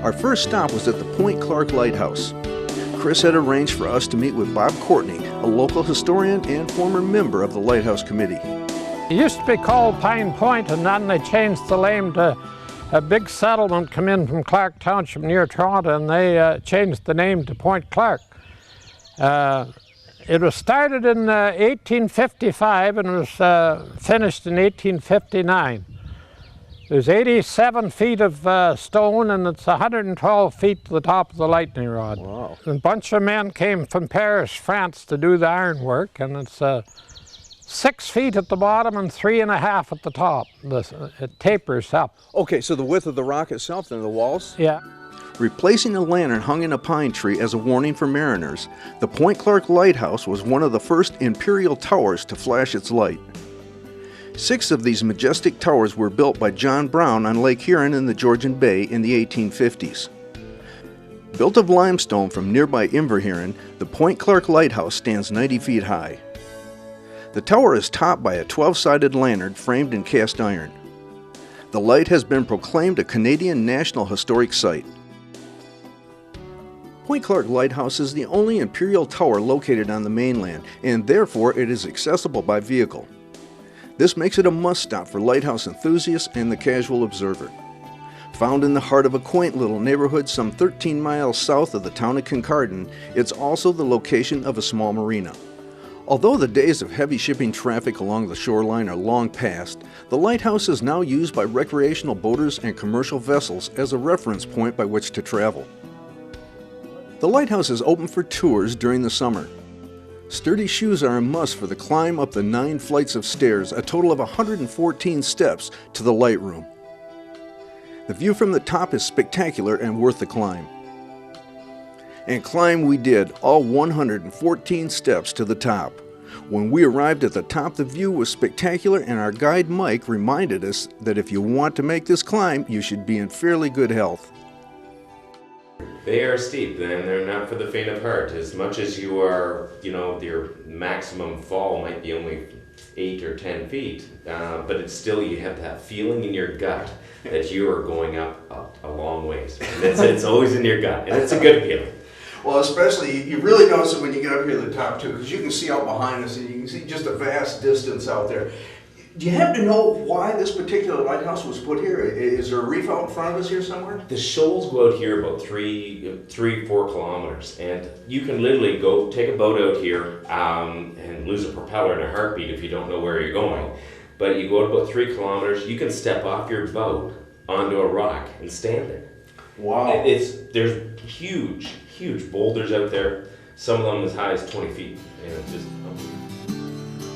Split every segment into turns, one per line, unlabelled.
Our first stop was at the Point Clarke Lighthouse. Chris had arranged for us to meet with Bob Courtney, a local historian and former member of the Lighthouse Committee.
It used to be called Pine Point, and then they changed the name to a big settlement come in from Clarke Township near Toronto, and they changed the name to Point Clarke. It was started in 1855 and was finished in 1859. There's 87 feet of stone, and it's 112 feet to the top of the lightning rod.
Wow.
A bunch of men came from Paris, France to do the ironwork, and it's 6 feet at the bottom and 3.5 at the top. It tapers up.
Okay, so the width of the rock itself, then the walls?
Yeah.
Replacing a lantern hung in a pine tree as a warning for mariners, the Point Clarke Lighthouse was one of the first imperial towers to flash its light. 6 of these majestic towers were built by John Brown on Lake Huron in the Georgian Bay in the 1850s. Built of limestone from nearby Inverhuron, the Point Clarke Lighthouse stands 90 feet high. The tower is topped by a 12-sided lantern framed in cast iron. The light has been proclaimed a Canadian National Historic Site. Point Clarke Lighthouse is the only imperial tower located on the mainland, and therefore it is accessible by vehicle. This makes it a must-stop for lighthouse enthusiasts and the casual observer. Found in the heart of a quaint little neighborhood some 13 miles south of the town of Kincardine, it's also the location of a small marina. Although the days of heavy shipping traffic along the shoreline are long past, the lighthouse is now used by recreational boaters and commercial vessels as a reference point by which to travel. The lighthouse is open for tours during the summer. Sturdy shoes are a must for the climb up the 9 flights of stairs, a total of 114 steps, to the light room. The view from the top is spectacular and worth the climb. And climb we did, all 114 steps to the top. When we arrived at the top, the view was spectacular, and our guide Mike reminded us that if you want to make this climb, you should be in fairly good health.
They are steep, and they're not for the faint of heart. As much as you are, your maximum fall might be only 8 or 10 feet, but it's still, you have that feeling in your gut that you are going up a long ways. And it's always in your gut, and it's a good feeling.
Well, especially, you really notice it when you get up here to the top too, because you can see out behind us, and you can see just a vast distance out there. Do you happen to know why this particular lighthouse was put here? Is there a reef out in front of us here somewhere?
The shoals go out here about 4 kilometers, and you can literally go take a boat out here and lose a propeller in a heartbeat if you don't know where you're going. But you go out about 3 kilometers, you can step off your boat onto a rock and stand there.
Wow.
There's huge boulders out there, some of them as high as 20 feet. And it's just unbelievable.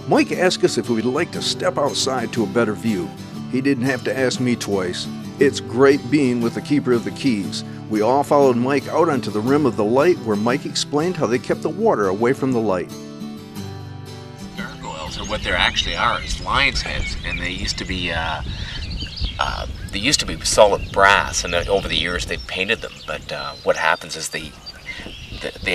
Mike asked us if we'd like to step outside to a better view. He didn't have to ask me twice. It's great being with the keeper of the keys. We all followed Mike out onto the rim of the light, where Mike explained how they kept the water away from the light.
Gargoyles, or what there actually are, is lion's heads, and they used to be solid brass, and over the years they've painted them. But what happens is they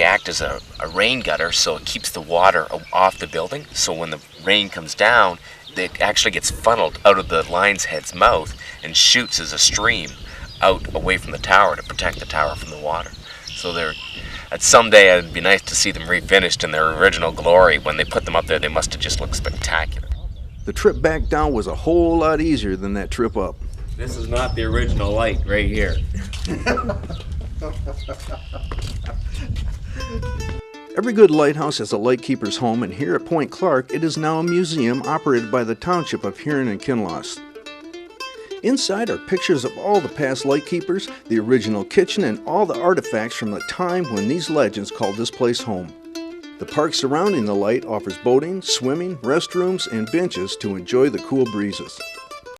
act as a rain gutter, so it keeps the water off the building. So when the rain comes down, it actually gets funneled out of the lion's head's mouth and shoots as a stream out away from the tower to protect the tower from the water. So someday it'd be nice to see them refinished in their original glory. When they put them up there, they must have just looked spectacular.
The trip back down was a whole lot easier than that trip up.
This is not the original light right here.
Every good lighthouse has a lightkeeper's home, and here at Point Clarke, it is now a museum operated by the Township of Huron and Kinloss. Inside are pictures of all the past lightkeepers, the original kitchen, and all the artifacts from the time when these legends called this place home. The park surrounding the light offers boating, swimming, restrooms, and benches to enjoy the cool breezes.